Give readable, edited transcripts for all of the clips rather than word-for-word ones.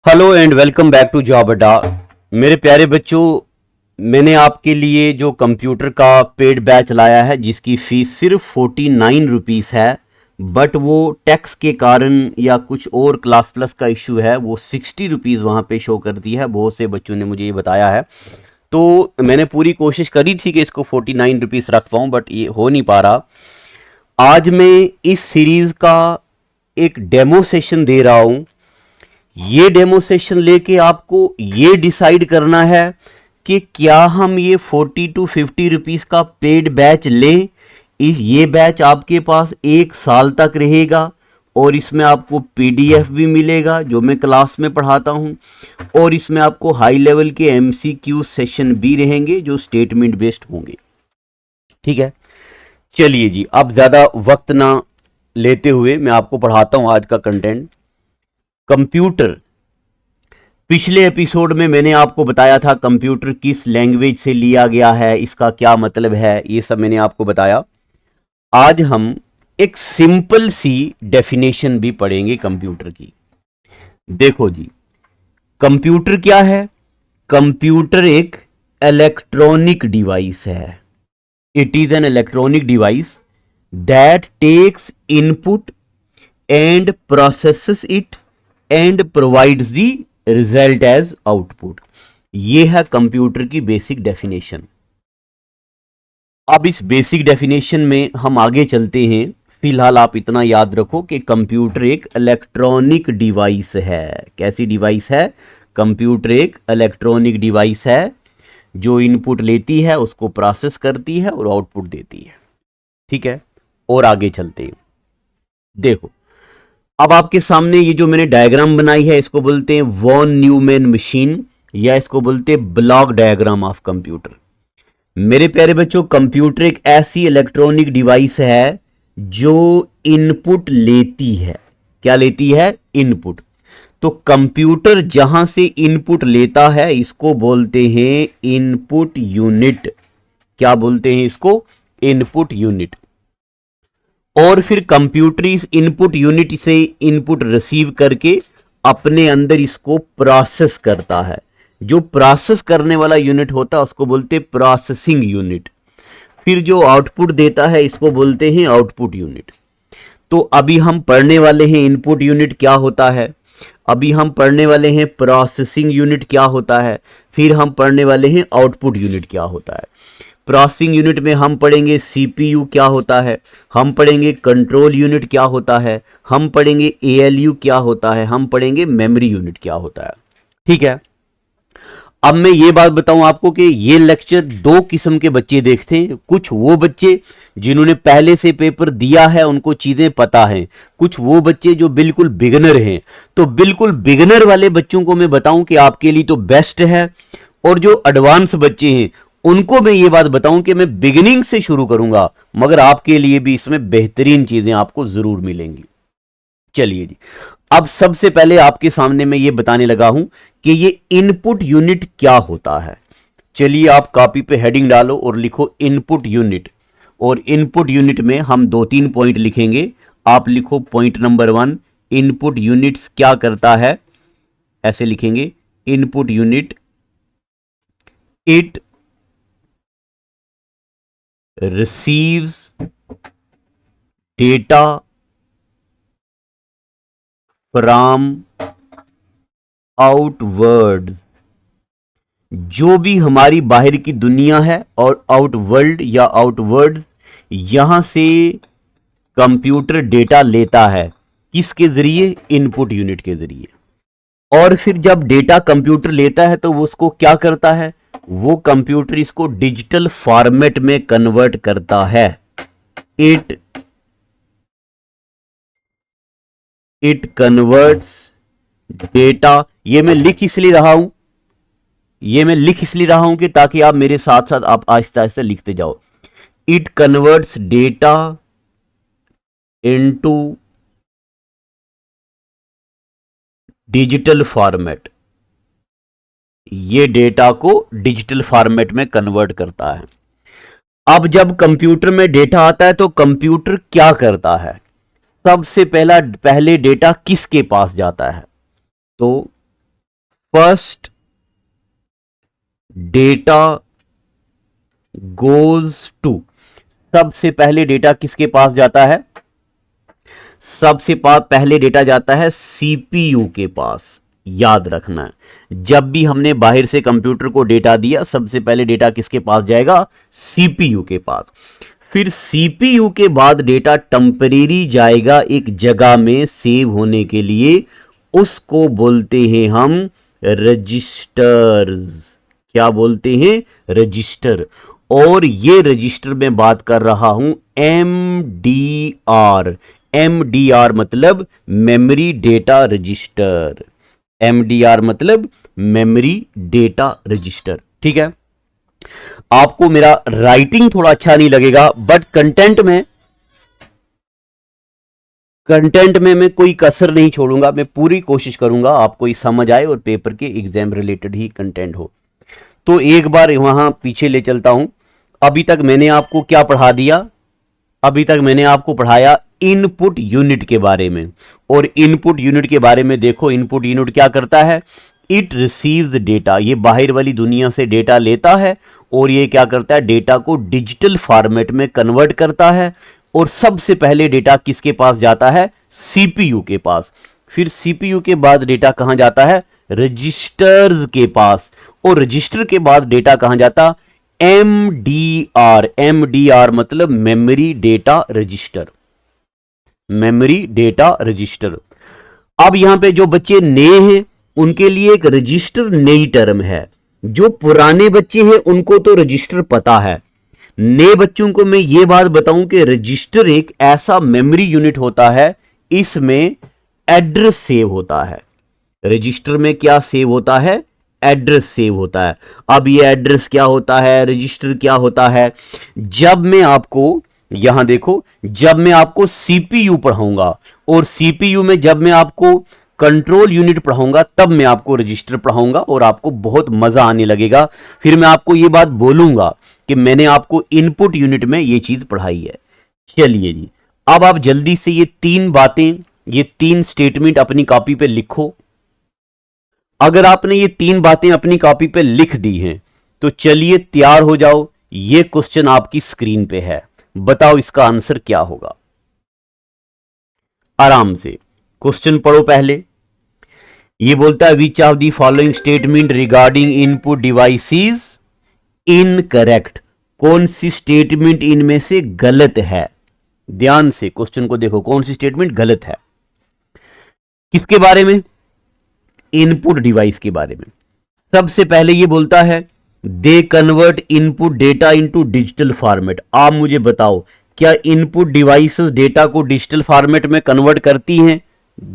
Hello and welcome back to job Adda. मेरे प्यारे बच्चों, मैंने आपके लिए जो कंप्यूटर का पेड बैच लाया है जिसकी फ़ीस सिर्फ 49 रुपीज़ है, बट वो टैक्स के कारण या कुछ और क्लास प्लस का इशू है, वो 60 रुपीज़ वहाँ पे शो करती है। बहुत से बच्चों ने मुझे ये बताया है, तो मैंने पूरी कोशिश करी थी कि इसको 49 रुपीज़ रख पाऊँ, बट ये हो नहीं पा रहा। आज मैं इस सीरीज़ का एक डेमो सेशन दे रहा हूँ। ये डेमो सेशन लेके आपको ये डिसाइड करना है कि क्या हम ये 40 to 50 रुपीज़ का पेड बैच लें। ये बैच आपके पास 1 साल तक रहेगा और इसमें आपको पीडीएफ भी मिलेगा जो मैं क्लास में पढ़ाता हूँ, और इसमें आपको हाई लेवल के एमसीक्यू सेशन भी रहेंगे जो स्टेटमेंट बेस्ड होंगे। ठीक है, चलिए जी, अब ज़्यादा वक्त ना लेते हुए मैं आपको पढ़ाता हूँ आज का कंटेंट। कंप्यूटर, पिछले एपिसोड में मैंने आपको बताया था कंप्यूटर किस लैंग्वेज से लिया गया है, इसका क्या मतलब है, ये सब मैंने आपको बताया। आज हम एक सिंपल सी डेफिनेशन भी पढ़ेंगे कंप्यूटर की। देखो जी, कंप्यूटर क्या है? कंप्यूटर एक इलेक्ट्रॉनिक डिवाइस है। It is an electronic device that takes input and processes it and provides the result as output. ये है कंप्यूटर की बेसिक डेफिनेशन। अब इस बेसिक डेफिनेशन में हम आगे चलते हैं। फिलहाल आप इतना याद रखो कि कंप्यूटर एक इलेक्ट्रॉनिक डिवाइस है। कैसी डिवाइस है? कंप्यूटर एक इलेक्ट्रॉनिक डिवाइस है जो इनपुट लेती है, उसको प्रोसेस करती है और आउटपुट देती है। ठीक है, और आगे चलते हैं। देखो, अब आपके सामने ये जो मैंने डायग्राम बनाई है इसको बोलते हैं वॉन न्यूमैन मशीन, या इसको बोलते हैं ब्लॉक डायग्राम ऑफ कंप्यूटर। मेरे प्यारे बच्चों, कंप्यूटर एक ऐसी इलेक्ट्रॉनिक डिवाइस है जो इनपुट लेती है। क्या लेती है? इनपुट। तो कंप्यूटर जहां से इनपुट लेता है इसको बोलते हैं इनपुट यूनिट। क्या बोलते हैं इसको? Input unit. और फिर कंप्यूटर इस इनपुट यूनिट से इनपुट रिसीव करके अपने अंदर इसको प्रोसेस करता है। जो प्रोसेस करने वाला यूनिट होता है उसको बोलते हैं प्रोसेसिंग यूनिट। फिर जो आउटपुट देता है इसको बोलते हैं आउटपुट यूनिट। तो अभी हम पढ़ने वाले हैं इनपुट यूनिट क्या होता है, अभी हम पढ़ने वाले हैं प्रोसेसिंग यूनिट क्या होता है, फिर हम पढ़ने वाले हैं आउटपुट यूनिट क्या होता है। प्रोसेसिंग यूनिट में हम पढ़ेंगे सीपीयू क्या होता है, हम पढ़ेंगे कंट्रोल यूनिट क्या होता है, हम पढ़ेंगे एएलयू क्या होता है, हम पढ़ेंगे मेमोरी यूनिट क्या होता है। ठीक है, अब मैं ये बात बताऊं आपको कि ये लेक्चर दो किस्म के बच्चे देखते हैं। कुछ वो बच्चे जिन्होंने पहले से पेपर दिया है, उनको चीजें पता हैं। कुछ वो बच्चे जो बिल्कुल बिगिनर हैं। तो बिल्कुल बिगिनर वाले बच्चों को मैं बताऊं कि आपके लिए तो बेस्ट है, और जो एडवांस बच्चे हैं उनको मैं ये बात बताऊं कि मैं बिगिनिंग से शुरू करूंगा, मगर आपके लिए भी इसमें बेहतरीन चीजें आपको जरूर मिलेंगी। चलिए जी, अब सबसे पहले आपके सामने मैं ये बताने लगा हूं कि ये इनपुट यूनिट क्या होता है। चलिए, आप कॉपी पे हेडिंग डालो और लिखो इनपुट यूनिट। और इनपुट यूनिट में हम 2-3 पॉइंट लिखेंगे। आप लिखो पॉइंट नंबर 1, इनपुट यूनिट्स क्या करता है। ऐसे लिखेंगे, input unit it receives data from outwards. जो भी हमारी बाहर की दुनिया है और आउटवर्ल्ड या आउटवर्ड्स, यहां से कंप्यूटर डेटा लेता है। किसके जरिए? इनपुट यूनिट के जरिए। और फिर जब डेटा कंप्यूटर लेता है तो वो उसको क्या करता है? वो कंप्यूटर इसको डिजिटल फॉर्मेट में कन्वर्ट करता है। It it converts data. ये मैं लिख इसलिए रहा हूं, कि ताकि आप मेरे साथ साथ आप आहिस्ता आहिस्ता लिखते जाओ। It converts data into digital format. ये डेटा को डिजिटल फॉर्मेट में कन्वर्ट करता है। अब जब कंप्यूटर में डेटा आता है तो कंप्यूटर क्या करता है? सबसे पहले डेटा किसके पास जाता है? तो फर्स्ट डेटा गोज टू, सबसे पहले डेटा किसके पास जाता है? सबसे पहले डेटा जाता है सीपीयू के पास। याद रखना है, जब भी हमने बाहर से कंप्यूटर को डेटा दिया, सबसे पहले डेटा किसके पास जाएगा? सीपीयू के पास। फिर सीपीयू के बाद डेटा टेम्परेरी जाएगा एक जगह में सेव होने के लिए, उसको बोलते हैं हम रजिस्टर्स। क्या बोलते हैं? रजिस्टर। और ये रजिस्टर में बात कर रहा हूं एमडीआर। एमडीआर मतलब मेमोरी डेटा रजिस्टर। एमडीआर मतलब मेमोरी डेटा रजिस्टर। ठीक है, आपको मेरा राइटिंग थोड़ा अच्छा नहीं लगेगा, बट कंटेंट में मैं कोई कसर नहीं छोड़ूंगा। मैं पूरी कोशिश करूंगा आपको ये समझ आए और पेपर के एग्जाम रिलेटेड ही कंटेंट हो। तो एक बार वहां पीछे ले चलता हूं। अभी तक मैंने आपको क्या पढ़ा दिया? अभी तक मैंने आपको पढ़ाया इनपुट यूनिट के बारे में। और इनपुट यूनिट के बारे में देखो, इनपुट यूनिट क्या करता है? It receives data. ये बाहर वाली दुनिया से डेटा लेता है और ये क्या करता है? डेटा को डिजिटल फॉर्मेट में कन्वर्ट करता है। और सबसे पहले डेटा किसके पास जाता है? सीपीयू के पास। फिर सीपीयू के बाद डेटा कहां जाता है? रजिस्टर्स के पास। और रजिस्टर के बाद डेटा कहां जाता? एमडीआर। एमडीआर मतलब memory data register. Memory data register. अब यहां पे जो बच्चे नए हैं उनके लिए एक रजिस्टर नई टर्म है। जो पुराने बच्चे हैं उनको तो रजिस्टर पता है। नए बच्चों को मैं ये बात बताऊं कि रजिस्टर एक ऐसा मेमोरी यूनिट होता है, इसमें एड्रेस सेव होता है। रजिस्टर में क्या सेव होता है? एड्रेस सेव होता है। अब ये एड्रेस क्या होता है? रजिस्टर क्या होता है? जब मैं आपको यहां देखो, जब मैं आपको सीपीयू पढ़ाऊंगा और सीपीयू में जब मैं आपको कंट्रोल यूनिट पढ़ाऊंगा, तब मैं आपको रजिस्टर पढ़ाऊंगा और आपको बहुत मजा आने लगेगा। फिर मैं आपको यह बात बोलूंगा कि मैंने आपको इनपुट यूनिट में यह चीज पढ़ाई है। चलिए जी, अब आप जल्दी से ये तीन बातें, ये तीन स्टेटमेंट अपनी कॉपी पे लिखो। अगर आपने ये तीन बातें अपनी कॉपी पे लिख दी हैं तो चलिए तैयार हो जाओ। ये क्वेश्चन आपकी स्क्रीन पे है, बताओ इसका आंसर क्या होगा? आराम से क्वेश्चन पढ़ो पहले। ये बोलता है which of the following statement regarding input devices incorrect. कौन सी स्टेटमेंट इनमें से गलत है? ध्यान से क्वेश्चन को देखो, कौन सी स्टेटमेंट गलत है? किसके बारे में? इनपुट डिवाइस के बारे में। सबसे पहले ये बोलता है they convert input data into digital format. आप मुझे बताओ, क्या इनपुट डिवाइसेस डेटा को डिजिटल फॉर्मेट में कन्वर्ट करती हैं?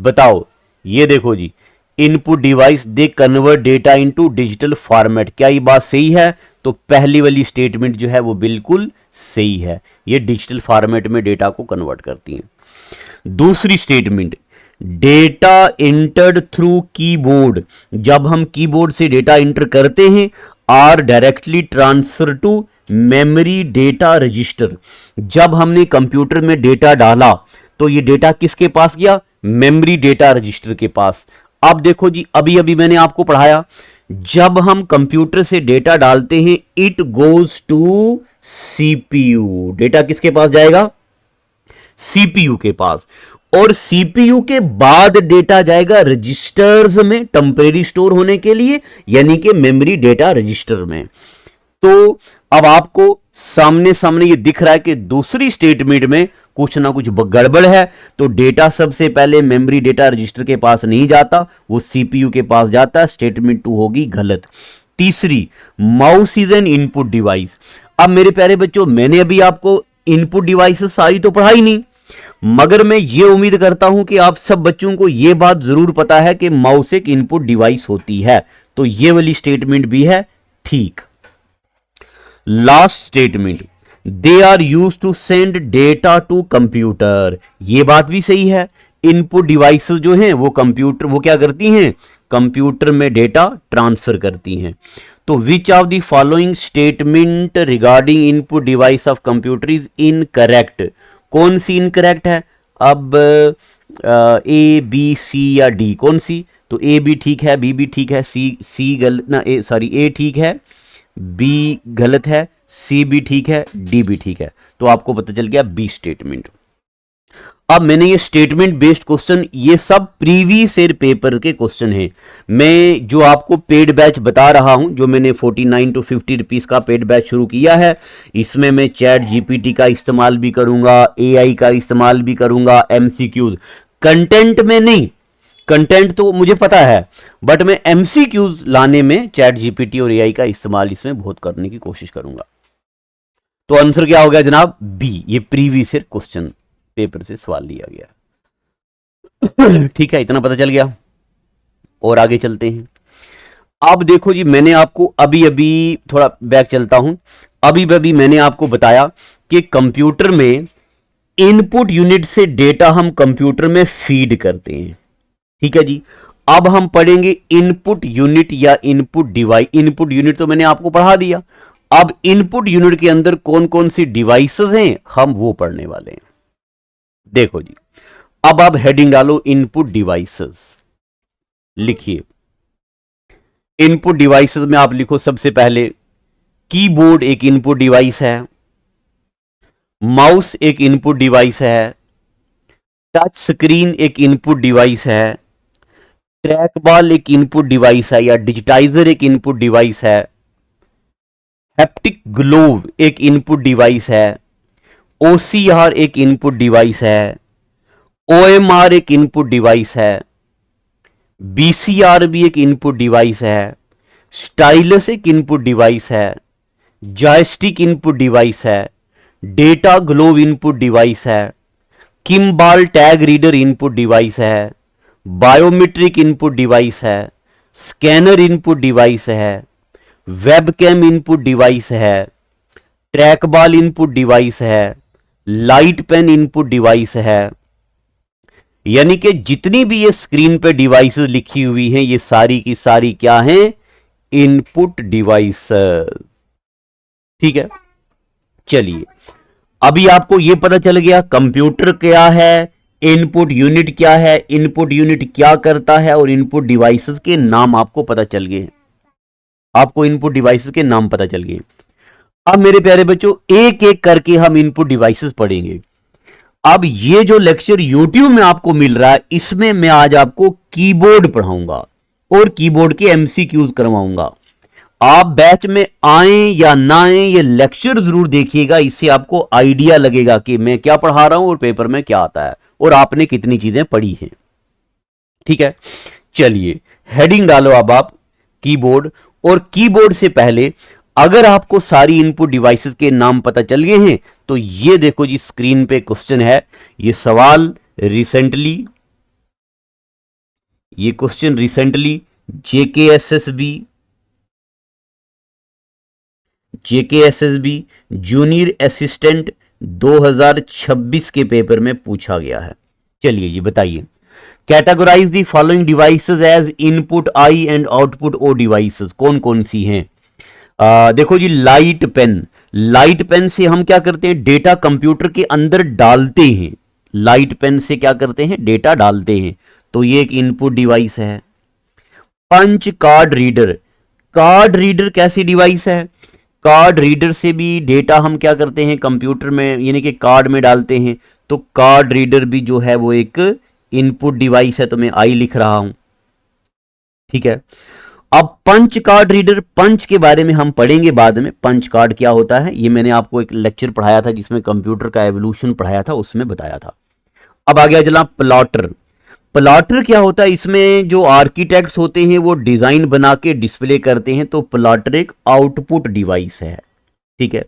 बताओ। ये देखो जी, input device they convert data into digital format. क्या ये बात सही है? तो पहली वाली स्टेटमेंट जो है वो बिल्कुल सही है, ये डिजिटल फॉर्मेट में डेटा को कन्वर्ट करती हैं। दूसरी statement, data entered through keyboard. जब हम कीबोर्ड से डेटा इंटर करते हैं, are directly transfer to memory data register. जब हमने कंप्यूटर में डेटा डाला तो ये डेटा किसके पास गया? मेमोरी डेटा रजिस्टर के पास। अब देखो जी, अभी अभी मैंने आपको पढ़ाया, जब हम कंप्यूटर से डेटा डालते हैं it goes to CPU. Data किसके पास जाएगा? सीपीयू के पास। और सीपीयू के बाद डेटा जाएगा रजिस्टर्स में टेम्परेरी स्टोर होने के लिए, यानी कि मेमोरी डेटा रजिस्टर में। तो अब आपको सामने सामने ये दिख रहा है कि दूसरी स्टेटमेंट में कुछ ना कुछ गड़बड़ है। तो डेटा सबसे पहले मेमोरी डेटा रजिस्टर के पास नहीं जाता, वो सीपीयू के पास जाता है। स्टेटमेंट 2 होगी गलत। तीसरी, mouse is an input device. अब मेरे प्यारे बच्चों, मैंने अभी आपको इनपुट डिवाइसेस सारी तो पढ़ाई नहीं, मगर मैं ये उम्मीद करता हूं कि आप सब बच्चों को यह बात जरूर पता है कि माउस एक इनपुट डिवाइस होती है। तो ये वाली स्टेटमेंट भी है ठीक। Last statement, they are use to send data to computer. ये बात भी सही है। इनपुट डिवाइसेस जो हैं वो कंप्यूटर, वो क्या करती हैं? कंप्यूटर में डेटा ट्रांसफर करती हैं। तो which of the following statement regarding input device of computer is incorrect. कौन सी इनकरेक्ट है? अब ए बी सी या डी, कौन सी? तो ए भी ठीक है, बी भी ठीक है, सी गलत ना, ए ठीक है, बी गलत है, सी भी ठीक है, डी भी ठीक है। तो आपको पता चल गया बी स्टेटमेंट। अब मैंने ये स्टेटमेंट बेस्ड क्वेश्चन, ये सब प्रीवियस ईयर पेपर के क्वेश्चन हैं। मैं जो आपको पेड बैच बता रहा हूं, जो मैंने 49 to 50 रुपीज का पेड बैच शुरू किया है, इसमें मैं चैट जीपीटी का इस्तेमाल भी करूंगा, एआई का इस्तेमाल भी करूंगा, एमसीक्यूज कंटेंट में नहीं, कंटेंट तो मुझे पता है, बट मैं एमसीक्यूज लाने में चैट जीपीटी और एआई का इस्तेमाल इसमें बहुत करने की कोशिश करूंगा। तो आंसर क्या हो गया जनाब? बी। ये प्रीवियस ईयर क्वेश्चन पेपर से सवाल लिया गया। ठीक है, इतना पता चल गया। और आगे चलते हैं। अब देखो जी, मैंने आपको अभी अभी थोड़ा बैक चलता हूं, अभी अभी मैंने आपको बताया कि कंप्यूटर में इनपुट यूनिट से डेटा हम कंप्यूटर में फीड करते हैं। ठीक है जी। अब हम पढ़ेंगे इनपुट यूनिट या इनपुट डिवाइस। इनपुट यूनिट तो मैंने आपको पढ़ा दिया, अब इनपुट यूनिट के अंदर कौन कौन सी डिवाइसेस हैं हम वो पढ़ने वाले हैं। देखो जी, अब आप हेडिंग डालो इनपुट डिवाइसेस, लिखिए इनपुट डिवाइसेस में आप लिखो सबसे पहले कीबोर्ड एक इनपुट डिवाइस है, माउस एक इनपुट डिवाइस है, टच स्क्रीन एक इनपुट डिवाइस है, ट्रैक बॉल एक इनपुट डिवाइस है या डिजिटाइजर एक इनपुट डिवाइस है, हैप्टिक ग्लोव एक इनपुट डिवाइस है, ओसीआर एक इनपुट डिवाइस है, ओएमआर एक इनपुट डिवाइस है, बीसीआर भी एक इनपुट डिवाइस है, स्टाइलस एक इनपुट डिवाइस है, जॉयस्टिक इनपुट डिवाइस है, डेटा ग्लोव इनपुट डिवाइस है, किम्बाल टैग रीडर इनपुट डिवाइस है, बायोमेट्रिक इनपुट डिवाइस है, स्कैनर इनपुट डिवाइस है, वेबकैम इनपुट डिवाइस है, ट्रैकबॉल इनपुट डिवाइस है, लाइट पेन इनपुट डिवाइस है। यानी कि जितनी भी ये स्क्रीन पे डिवाइसेस लिखी हुई हैं, ये सारी की सारी क्या हैं? Input devices. ठीक है, चलिए अभी आपको ये पता चल गया कंप्यूटर क्या है, इनपुट यूनिट क्या है, इनपुट यूनिट क्या करता है, और इनपुट डिवाइसेस के नाम आपको पता चल गए। आपको इनपुट डिवाइसेस के नाम पता चल गए। अब मेरे प्यारे बच्चों, एक एक करके हम इनपुट डिवाइसेस पढ़ेंगे। अब ये जो लेक्चर YouTube में आपको मिल रहा है, इसमें मैं आज आपको कीबोर्ड पढ़ाऊंगा और कीबोर्ड के एमसीक्यूज करवाऊंगा। आप बैच में आए या ना आए, ये लेक्चर जरूर देखिएगा, इससे आपको आइडिया लगेगा कि मैं क्या पढ़ा रहा हूं और पेपर में क्या आता है और आपने कितनी चीजें पढ़ी हैं। ठीक है, चलिए हेडिंग डालो अब आप कीबोर्ड। और कीबोर्ड से पहले अगर आपको सारी इनपुट डिवाइसेस के नाम पता चल गए हैं तो ये देखो जी, स्क्रीन पे क्वेश्चन है। ये सवाल रिसेंटली, ये question recently JKSSB junior assistant 2026 के पेपर में पूछा गया है। चलिए जी बताइए, categorize the following devices as input I and output O devices. कौन कौन सी हैं? देखो जी, लाइट पेन। लाइट पेन से हम क्या करते हैं? डेटा कंप्यूटर के अंदर डालते हैं। लाइट पेन से क्या करते हैं? डेटा डालते हैं, तो ये एक इनपुट डिवाइस है। Punch card reader. Card reader कैसी डिवाइस है? कार्ड रीडर से भी डेटा हम क्या करते हैं? कंप्यूटर में यानी कि कार्ड में डालते हैं, तो कार्ड रीडर भी जो है वो एक इनपुट डिवाइस है, तो मैं आई लिख रहा हूं। ठीक है, अब पंच कार्ड रीडर, पंच के बारे में हम पढ़ेंगे बाद में। पंच कार्ड क्या होता है ये मैंने आपको एक लेक्चर पढ़ाया था जिसमें कंप्यूटर का एवोल्यूशन पढ़ाया था, उसमें बताया था। अब आ गया जनाब प्लॉटर। प्लॉटर क्या होता है? इसमें जो आर्किटेक्ट्स होते हैं वो डिजाइन बना के डिस्प्ले करते हैं, तो प्लॉटर एक आउटपुट डिवाइस है। ठीक है,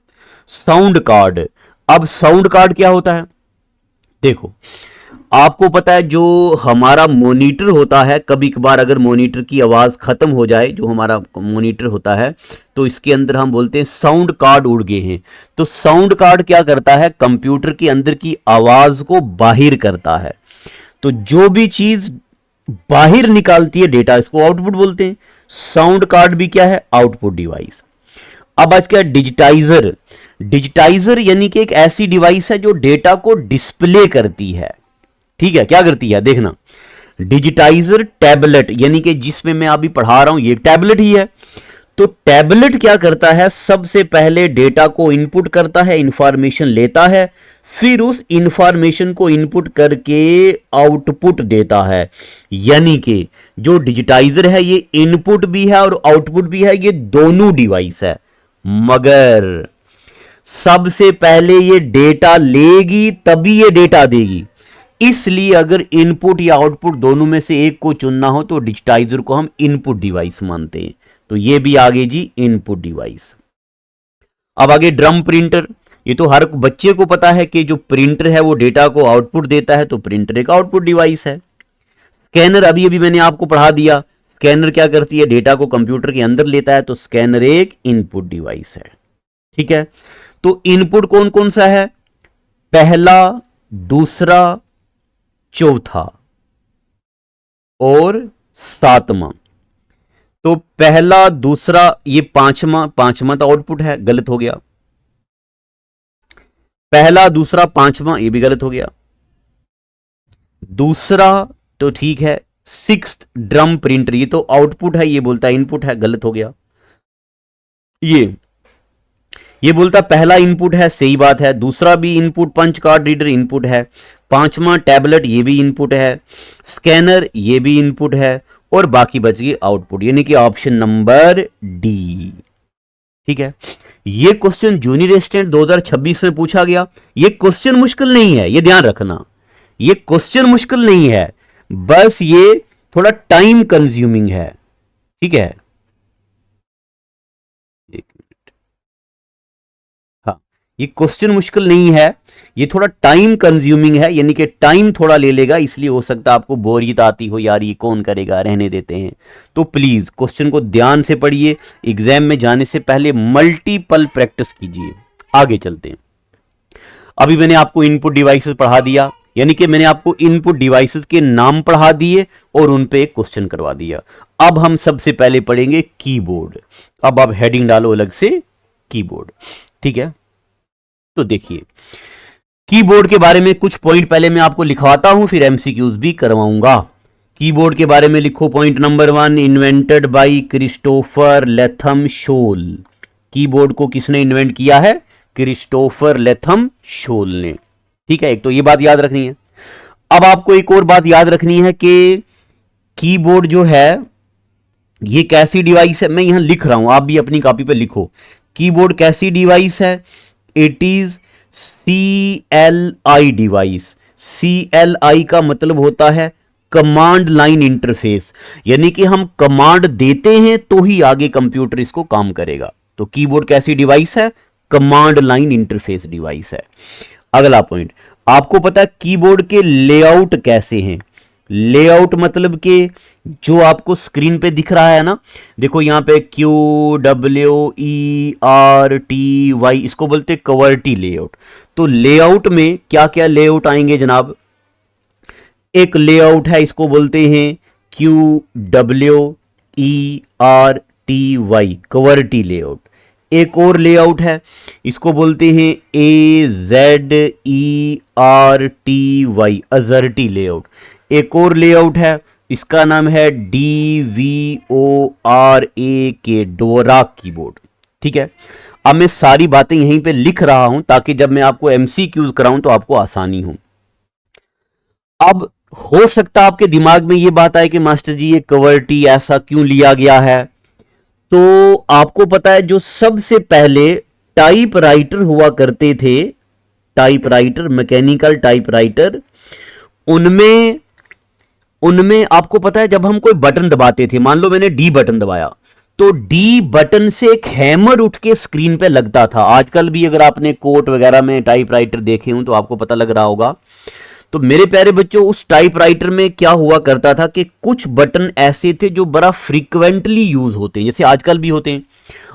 साउंड कार्ड। अब साउंड कार्ड क्या होता है? देखो, आपको पता है जो हमारा मॉनिटर होता है, कभी कभार अगर मॉनिटर की आवाज खत्म हो जाए, जो हमारा मॉनिटर होता है, तो इसके अंदर हम बोलते हैं साउंड कार्ड उड़ गए हैं। तो साउंड कार्ड क्या करता है? कंप्यूटर के अंदर की आवाज को बाहर करता है। तो जो भी चीज बाहर निकालती है डेटा, इसको आउटपुट बोलते हैं। साउंड कार्ड भी क्या है? Output device. अब आज क्या? डिजिटाइजर। डिजिटाइजर यानी कि एक ऐसी डिवाइस है जो डेटा को डिस्प्ले करती है। ठीक है, क्या करती है देखना, डिजिटाइजर टैबलेट, यानी कि जिसमें मैं अभी पढ़ा रहा हूं ये टैबलेट ही है। तो टैबलेट क्या करता है, सबसे पहले डेटा को इनपुट करता है, इंफॉर्मेशन लेता है, फिर उस इंफॉर्मेशन को इनपुट करके आउटपुट देता है। यानी कि जो डिजिटाइजर है ये इनपुट भी है और आउटपुट भी है, ये दोनों डिवाइस है। मगर सबसे पहले ये डेटा लेगी तभी ये डेटा देगी, इसलिए अगर इनपुट या आउटपुट दोनों में से एक को चुनना हो तो डिजिटाइजर को हम इनपुट डिवाइस मानते हैं। तो ये भी आगे जी इनपुट डिवाइस। अब आगे ड्रम प्रिंटर, ये तो हर बच्चे को पता है कि जो प्रिंटर है वो डेटा को आउटपुट देता है, तो प्रिंटर एक आउटपुट डिवाइस है। स्कैनर अभी अभी मैंने आपको पढ़ा दिया, स्कैनर क्या करती है, डेटा को कंप्यूटर के अंदर लेता है, तो स्कैनर एक इनपुट डिवाइस है। ठीक है, तो इनपुट कौन कौन सा है, पहला, दूसरा, चौथा और सातवां। तो पहला, दूसरा, ये पांचवा तो आउटपुट है, गलत हो गया। पहला, दूसरा, पांचवा ये भी गलत हो गया। दूसरा तो ठीक है, सिक्स्थ ड्रम प्रिंटर, ये तो आउटपुट है, ये बोलता है इनपुट है, गलत हो गया। ये बोलता पहला इनपुट है, सही बात है। दूसरा भी input, punch card reader input है। पांचवा टैबलेट, ये भी इनपुट है। स्कैनर, ये भी इनपुट है। और बाकी बच गई आउटपुट, यानी कि ऑप्शन नंबर डी। ठीक है, ये क्वेश्चन जूनियर असिस्टेंट 2026 में पूछा गया। ये क्वेश्चन मुश्किल नहीं है, ये ध्यान रखना, ये क्वेश्चन मुश्किल नहीं है, बस ये थोड़ा टाइम कंज्यूमिंग है। ठीक है, ये क्वेश्चन मुश्किल नहीं है, ये थोड़ा टाइम कंज्यूमिंग है, यानी कि टाइम थोड़ा ले लेगा, इसलिए हो सकता है आपको बोरियत आती हो, यार ये कौन करेगा, रहने देते हैं। तो प्लीज क्वेश्चन को ध्यान से पढ़िए, एग्जाम में जाने से पहले मल्टीपल प्रैक्टिस कीजिए। आगे चलते हैं। अभी मैंने आपको इनपुट डिवाइसेस पढ़ा दिया, यानी कि मैंने आपको इनपुट डिवाइसेस के नाम पढ़ा दिए और उन पे एक क्वेश्चन करवा दिया। अब हम सबसे पहले पढ़ेंगे कीबोर्ड। अब आप हेडिंग डालो अलग से, कीबोर्ड। ठीक है, तो देखिए कीबोर्ड के बारे में कुछ पॉइंट पहले मैं आपको लिखवाता हूं, फिर एमसीक्यूज भी करवाऊंगा। कीबोर्ड के बारे में लिखो, point number 1, invented by Christopher Latham Sholes. Keyboard को किसने इन्वेंट किया है, क्रिस्टोफर लेथम शोल ने। ठीक है, एक तो ये बात याद रखनी है। अब आपको एक और बात याद रखनी है कि कीबोर्ड जो है ये कैसी डिवाइस है, मैं यहां लिख रहा हूं, आप भी अपनी कॉपी पे लिखो। कीबोर्ड कैसी डिवाइस है, it is CLI device. CLI का मतलब होता है कमांड लाइन इंटरफेस, यानी कि हम कमांड देते हैं तो ही आगे कंप्यूटर इसको काम करेगा। तो कीबोर्ड कैसी डिवाइस है, कमांड लाइन इंटरफेस डिवाइस है। अगला पॉइंट, आपको पता है कीबोर्ड के लेआउट कैसे हैं। लेआउट मतलब कि जो आपको स्क्रीन पे दिख रहा है ना, देखो यहां पे QWERTY, इसको बोलते हैं कवर्टी लेआउट। तो लेआउट में क्या क्या लेआउट आएंगे जनाब, एक लेआउट है इसको बोलते हैं QWERTY, कवर्टी लेआउट। एक और लेआउट है, इसको बोलते हैं AZERTY, अजर्टी लेआउट। एक और लेआउट है, इसका नाम है DVORAK, डोराक कीबोर्ड। ठीक है, अब मैं सारी बातें यहीं पे लिख रहा हूं ताकि जब मैं आपको MCQs कराऊं तो आपको आसानी हो। अब हो सकता है आपके दिमाग में ये बात आए कि मास्टर जी ये कवर्टी ऐसा क्यों लिया गया है। तो आपको पता है जो सबसे पहले टाइपराइटर हुआ करते थे, टाइपराइटर, मैकेनिकल टाइपराइटर, उनमें आपको पता है जब हम कोई बटन दबाते थे, मान लो मैंने डी बटन दबाया, तो डी बटन से एक हैमर उठ के स्क्रीन पे लगता था। आजकल भी अगर आपने कोर्ट वगैरह में टाइपराइटर देखे हो तो आपको पता लग रहा होगा। तो मेरे प्यारे बच्चों, उस टाइपराइटर में क्या हुआ करता था कि कुछ बटन ऐसे थे जो बड़ा फ्रीक्वेंटली यूज होते हैं, जैसे आजकल भी होते हैं।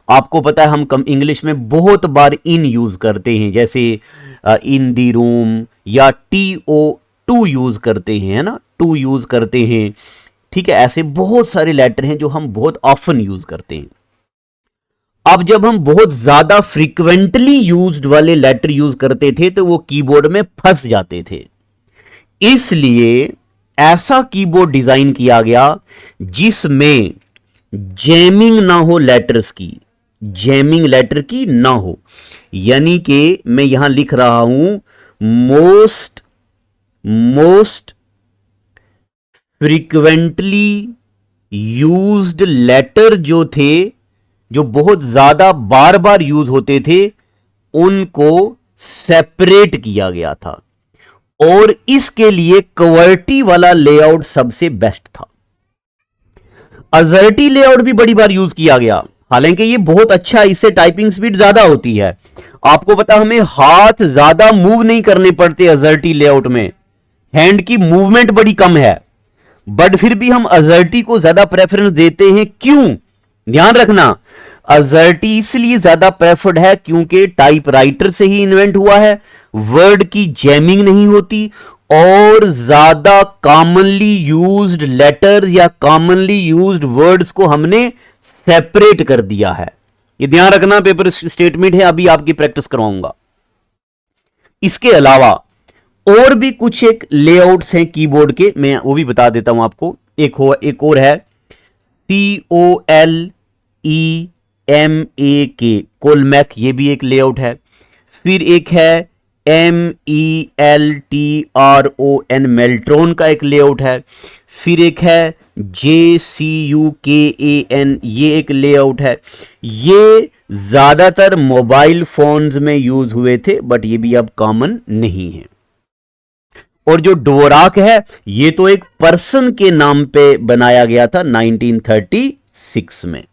आपको पता है हम कम इंग्लिश में बहुत बार इन यूज करते हैं, जैसे इन दी रूम, या TO2 यूज करते हैं, है ना, टू यूज करते हैं। ठीक है, ऐसे बहुत सारे लेटर हैं जो हम बहुत ऑफन यूज करते हैं। अब जब हम बहुत ज्यादा फ्रीक्वेंटली यूज्ड वाले लेटर यूज करते थे तो वो कीबोर्ड में फंस जाते थे। इसलिए ऐसा कीबोर्ड डिजाइन किया गया जिसमें जैमिंग ना हो, लेटर्स की जैमिंग लेटर की ना हो। यानी कि मैं यहां लिख रहा हूं मोस्ट फ्रीक्वेंटली यूज्ड लेटर जो थे, जो बहुत ज्यादा बार बार यूज होते थे, उनको सेपरेट किया गया था और इसके लिए कवर्टी वाला लेआउट सबसे बेस्ट था। अजर्टी लेआउट भी बड़ी बार यूज किया गया, हालांकि ये बहुत अच्छा, इससे टाइपिंग स्पीड ज्यादा होती है। आपको पता, हमें हाथ ज्यादा मूव नहीं करने पड़ते अजर्टी लेआउट में, हैंड की मूवमेंट बड़ी कम है, बट फिर भी हम अजर्टी को ज्यादा प्रेफरेंस देते हैं। क्यों? ध्यान रखना, अजर्टी इसलिए ज्यादा प्रेफर्ड है क्योंकि टाइपराइटर से ही इन्वेंट हुआ है, वर्ड की जैमिंग नहीं होती और ज्यादा कॉमनली यूज्ड लेटर्स या कॉमनली यूज्ड वर्ड्स को हमने सेपरेट कर दिया है। ये ध्यान रखना, पेपर स्टेटमेंट है, अभी आपकी प्रैक्टिस करवाऊंगा। इसके अलावा और भी कुछ एक लेआउट्स हैं कीबोर्ड के, मैं वो भी बता देता हूं आपको। एक और है COLEMAK, कोलमैक, ये भी एक लेआउट है। फिर एक है MELTRON, मेल्ट्रॉन का एक लेआउट है। फिर एक है JCUKAN, ये एक लेआउट है। ये ज्यादातर मोबाइल फोन्स में यूज हुए थे, बट ये भी अब कॉमन नहीं है। और जो डोराक है, ये तो एक पर्सन के नाम पे बनाया गया था 1936 में।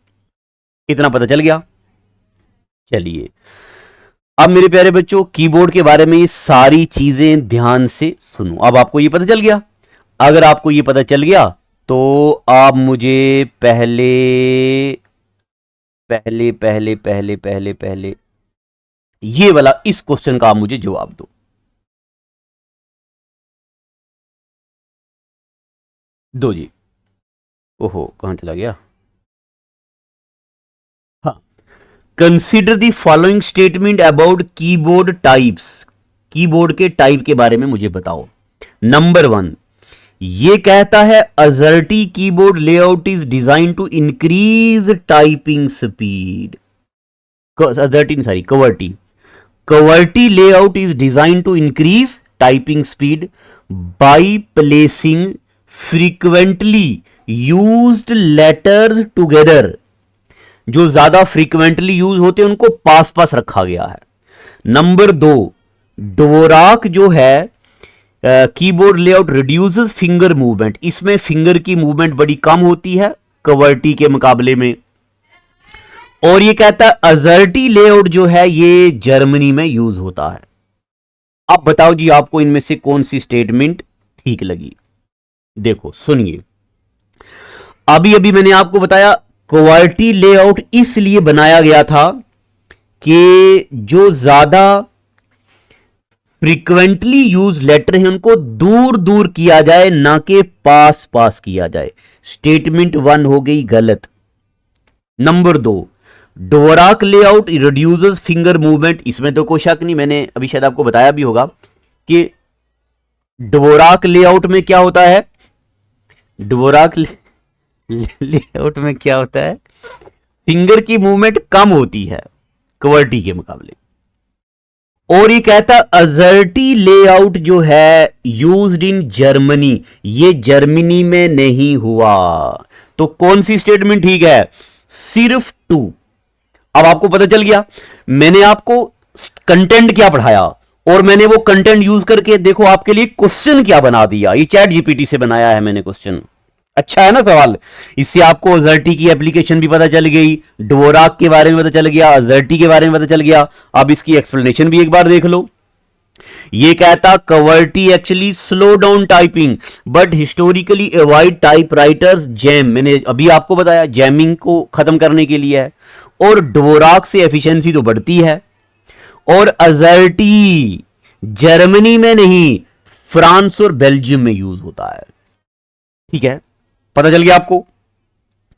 इतना पता चल गया। चलिए, अब मेरे प्यारे बच्चों, कीबोर्ड के बारे में ये सारी चीजें ध्यान से सुनो। अब आपको ये पता चल गया। अगर आपको ये पता चल गया तो आप मुझे पहले पहले पहले पहले पहले पहले ये वाला, इस क्वेश्चन का आप मुझे जवाब दो। दो जी। ओहो, कहां चला गया? हाँ, consider the following statement about keyboard types. Keyboard के टाइप के बारे में मुझे बताओ। नंबर 1, ये कहता है अजर्टी keyboard layout is design to increase typing speed. QWERTY layout is design to increase typing speed by placing frequently used letters together. जो ज्यादा फ्रीक्वेंटली यूज होते हैं उनको पास पास रखा गया है। नंबर 2, डोराक जो है keyboard layout reduces finger movement. इसमें फिंगर की मूवमेंट बड़ी कम होती है कवर्टी के मुकाबले में। और ये कहता है अजर्टी लेआउट जो है ये जर्मनी में यूज होता है। अब बताओ जी, आपको इनमें से कौन सी स्टेटमेंट ठीक लगी? देखो सुनिए, अभी अभी मैंने आपको बताया कवर्टी लेआउट इसलिए बनाया गया था कि जो ज्यादा फ्रीक्वेंटली यूज लेटर हैं उनको दूर दूर किया जाए, ना कि पास पास किया जाए। स्टेटमेंट 1 हो गई गलत। Number 2, Dvorak layout reduces finger movement. इसमें तो कोई शक नहीं, मैंने अभी शायद आपको बताया भी होगा कि डोराक लेआउट में क्या होता है। डोराक लेआउट में क्या होता है, फिंगर की मूवमेंट कम होती है कवर्टी के मुकाबले। और ये कहता अजर्टी लेआउट जो है यूज्ड इन जर्मनी, ये जर्मनी में नहीं हुआ। तो कौन सी स्टेटमेंट ठीक है? सिर्फ 2। अब आपको पता चल गया मैंने आपको कंटेंट क्या पढ़ाया और मैंने वो कंटेंट यूज करके देखो आपके लिए क्वेश्चन क्या बना दिया। ये चैट जीपीटी से बनाया है मैंने क्वेश्चन। अच्छा है ना सवाल? इससे आपको अजर्टी की एप्लीकेशन भी पता चल गई, डोराक के बारे में पता चल गया, अजर्टी के बारे में पता चल गया। अब इसकी एक्सप्लेनेशन भी एक बार देख लो। ये कहता QWERTY actually slow down typing but historically avoid typewriters jam. मैंने अभी आपको बताया जैमिंग को खत्म करने के लिए है। और डोराक से एफिशिएंसी तो बढ़ती है। और अजर्टी जर्मनी में नहीं, फ्रांस और बेल्जियम में यूज होता है। ठीक है, पता चल गया आपको?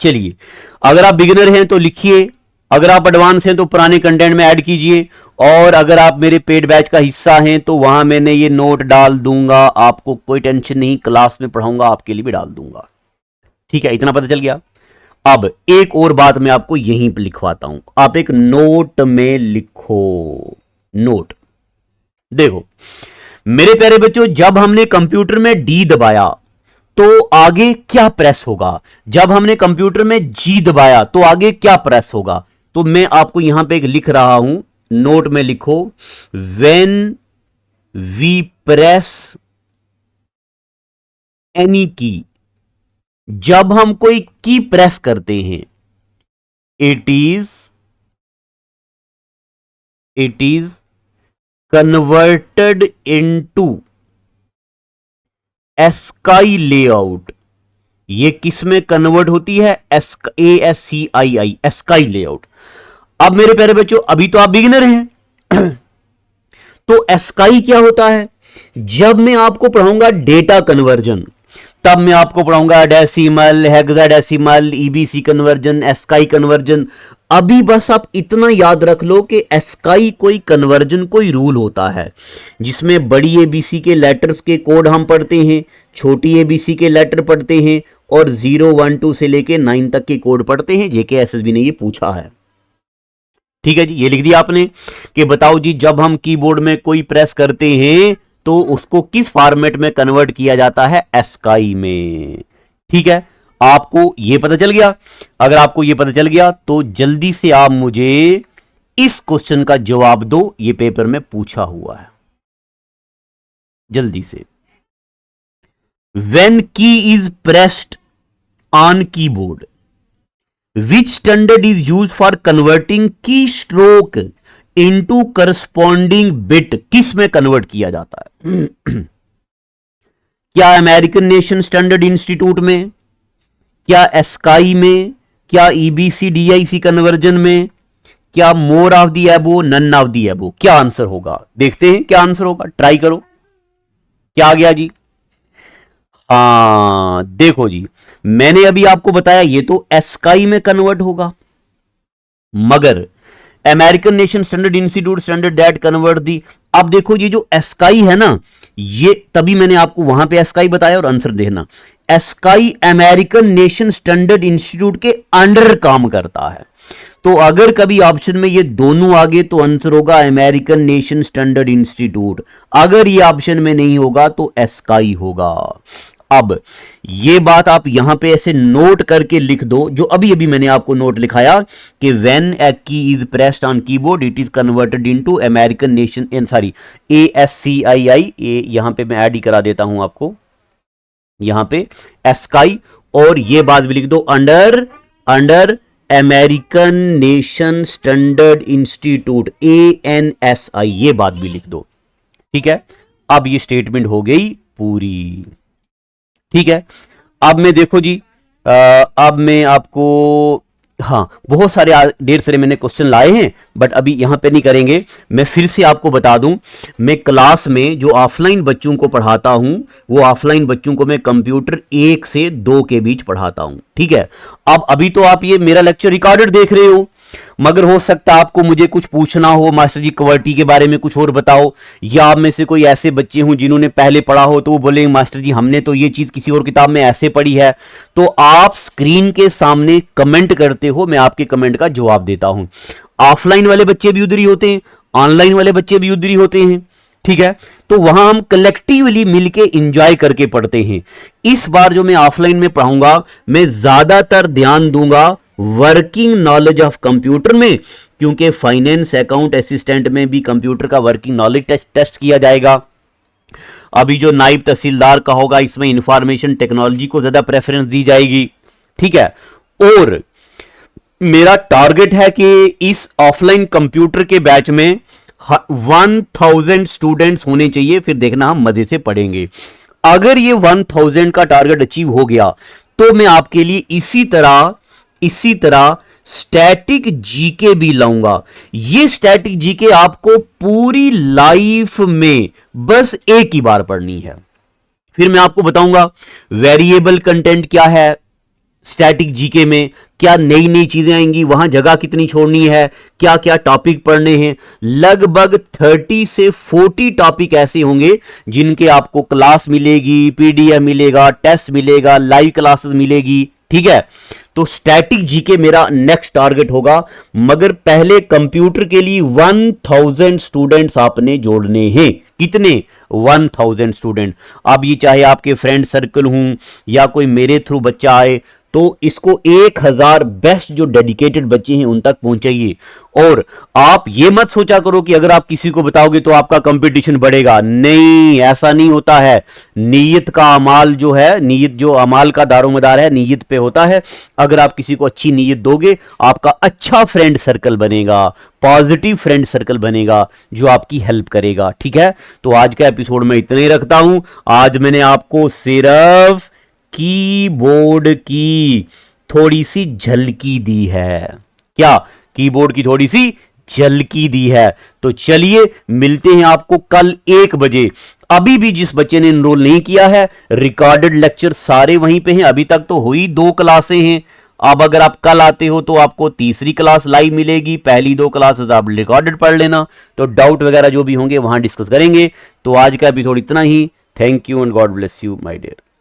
चलिए, अगर आप बिगिनर हैं तो लिखिए, अगर आप एडवांस हैं तो पुराने कंटेंट में ऐड कीजिए, और अगर आप मेरे पेड बैच का हिस्सा हैं तो वहां मैंने ये नोट डाल दूंगा, आपको कोई टेंशन नहीं, क्लास में पढ़ाऊंगा आपके लिए भी डाल दूंगा। ठीक है, इतना पता चल गया। अब एक और बात मैं आपको यहीं पर लिखवाता हूं, आप एक नोट में लिखो। नोट देखो मेरे प्यारे बच्चों, जब हमने कंप्यूटर में डी दबाया तो आगे क्या प्रेस होगा, जब हमने कंप्यूटर में जी दबाया तो आगे क्या प्रेस होगा। तो मैं आपको यहां पे एक लिख रहा हूं, नोट में लिखो, व्हेन वी प्रेस एनी की, जब हम कोई की प्रेस करते हैं, it is converted into ASCII layout. ये किस में कन्वर्ट होती है, ASCII, एस्काई लेआउट। अब मेरे प्यारे बच्चों, अभी तो आप बिगिनर हैं तो एस्काई क्या होता है, जब मैं आपको पढ़ाऊंगा डेटा कन्वर्जन, तब मैं आपको पढ़ाऊंगा decimal, hexadecimal, EBC conversion, ASCII conversion. अभी बस आप इतना याद रख लो कि एस्काई कोई कन्वर्जन, कोई रूल होता है जिसमें बड़ी एबीसी के लेटर्स के कोड हम पढ़ते हैं, छोटी एबीसी के लेटर पढ़ते हैं, और 0, 1, 2 से लेके 9 तक के कोड पढ़ते हैं। जेके एसएसबी ने ये पूछा है। ठीक है जी, ये लिख दिया आपने कि बताओ जी, जब हम कीबोर्ड में कोई प्रेस करते हैं तो उसको किस फॉर्मेट में कन्वर्ट किया जाता है, एस्काई में। ठीक है, आपको यह पता चल गया। अगर आपको यह पता चल गया तो जल्दी से आप मुझे इस क्वेश्चन का जवाब दो, यह पेपर में पूछा हुआ है, जल्दी से। व्हेन की is pressed on keyboard, which standard is use for converting की स्ट्रोक इनटू करस्पॉन्डिंग बिट, किस में कन्वर्ट किया जाता है? क्या अमेरिकन नेशन स्टैंडर्ड इंस्टीट्यूट में, क्या एस्काई में, क्या ईबीसी डीआईसी कन्वर्जन में, क्या मोर ऑफ दी एबो, नन ऑफ दी एबो? क्या आंसर होगा, देखते हैं क्या आंसर होगा, ट्राई करो। क्या आ गया जी? हाँ देखो जी, मैंने अभी आपको बताया ये तो एस्काई में कन्वर्ट होगा, मगर American nation standard institute standard that convert दी। अब देखो ये जो एस्काई है ना, ये तभी मैंने आपको वहां पे एस्काई बताया, और आंसर देखना, ASCII American nation standard institute के अंडर काम करता है। तो अगर कभी ऑप्शन में ये दोनों आ गए तो आंसर होगा अमेरिकन नेशन स्टैंडर्ड इंस्टीट्यूट, अगर ये ऑप्शन में नहीं होगा तो एस्काई होगा। अब ये बात आप यहां पे ऐसे नोट करके लिख दो, जो अभी अभी मैंने आपको नोट लिखाया कि व्हेन ए की is pressed on keyboard it is converted into American nation ASCII। यहां पे मैं ऐड ही करा देता हूं आपको, यहां पे एस्काई, और ये बात भी लिख दो under American nation standard institute ANSI, ये बात भी लिख दो। ठीक है, अब ये स्टेटमेंट हो गई पूरी। ठीक है, अब मैं देखो जी, अब मैं आपको, हाँ बहुत सारे ढेर सारे मैंने क्वेश्चन लाए हैं, बट अभी यहां पे नहीं करेंगे। मैं फिर से आपको बता दूं, मैं क्लास में जो ऑफलाइन बच्चों को पढ़ाता हूं, वो ऑफलाइन बच्चों को मैं कंप्यूटर 1 से 2 के बीच पढ़ाता हूं। ठीक है, अब अभी तो आप ये मेरा लेक्चर रिकॉर्डेड देख रहे हो, मगर हो सकता है आपको मुझे कुछ पूछना हो, मास्टर जी क्वालिटी के बारे में कुछ और बताओ, या आप में से कोई ऐसे बच्चे हों जिन्होंने पहले पढ़ा हो, तो वो बोलेंगे मास्टर जी हमने तो ये चीज किसी और किताब में ऐसे पढ़ी है। तो आप स्क्रीन के सामने कमेंट करते हो, मैं आपके कमेंट का जवाब देता हूं। ऑफलाइन वाले बच्चे भी उधर ही होते हैं, ऑनलाइन वाले बच्चे भी उधर ही होते हैं। ठीक है, तो वहां हम कलेक्टिवली मिलके एंजॉय करके पढ़ते हैं। इस बार जो मैं ऑफलाइन में पढ़ाऊंगा, मैं ज्यादातर ध्यान दूंगा वर्किंग नॉलेज ऑफ कंप्यूटर में, क्योंकि फाइनेंस अकाउंट असिस्टेंट में भी कंप्यूटर का वर्किंग नॉलेज टेस्ट किया जाएगा। अभी जो नायब तहसीलदार का होगा, इसमें इंफॉर्मेशन टेक्नोलॉजी को ज्यादा प्रेफरेंस दी जाएगी। ठीक है, और मेरा टारगेट है कि इस ऑफलाइन कंप्यूटर के बैच में 1000 स्टूडेंट्स होने चाहिए, फिर देखना हम मजे से पढ़ेंगे। अगर ये 1000 का टारगेट अचीव हो गया तो मैं आपके लिए इसी तरह स्टैटिक जीके भी लाऊंगा। ये स्टैटिक जीके आपको पूरी लाइफ में बस एक ही बार पढ़नी है। फिर मैं आपको बताऊंगा वेरिएबल कंटेंट क्या है, स्टैटिक जीके में क्या नई नई चीजें आएंगी, वहां जगह कितनी छोड़नी है, क्या क्या टॉपिक पढ़ने हैं। लगभग 30 से 40 टॉपिक ऐसे होंगे जिनके आपको क्लास मिलेगी, पीडीएफ मिलेगा, टेस्ट मिलेगा, लाइव क्लासेस मिलेगी। ठीक है, तो स्टैटिक जीके मेरा नेक्स्ट टारगेट होगा, मगर पहले कंप्यूटर के लिए 1000 स्टूडेंट्स आपने जोड़ने हैं। कितने? 1000 स्टूडेंट। अब ये चाहे आपके फ्रेंड सर्कल हूं या कोई मेरे थ्रू बच्चा आए, तो इसको 1000 बेस्ट जो डेडिकेटेड बच्चे हैं उन तक पहुंचाइए। और आप ये मत सोचा करो कि अगर आप किसी को बताओगे तो आपका कंपटीशन बढ़ेगा। नहीं, ऐसा नहीं होता है। नीयत का अमाल जो है, नीयत जो अमाल का दारोमदार है, नीयत पे होता है। अगर आप किसी को अच्छी नीयत दोगे, आपका अच्छा फ्रेंड सर्कल बनेगा, पॉजिटिव फ्रेंड सर्कल बनेगा जो आपकी हेल्प करेगा। ठीक है, तो आज का एपिसोड में इतना ही रखता हूं। आज मैंने आपको सिर्फ कीबोर्ड की थोड़ी सी झलकी दी है। क्या? कीबोर्ड की थोड़ी सी झलकी दी है। तो चलिए मिलते हैं आपको कल 1 बजे। अभी भी जिस बच्चे ने एनरोल नहीं किया है, रिकॉर्डेड लेक्चर सारे वहीं पे हैं। अभी तक तो हुई 2 क्लासें हैं। अब अगर आप कल आते हो तो आपको तीसरी क्लास लाइव मिलेगी, पहली 2 क्लासेस आप रिकॉर्डेड पढ़ लेना। तो डाउट वगैरह जो भी होंगे वहां डिस्कस करेंगे। तो आज का एपिसोड इतना ही। Thank you and God bless you my dear.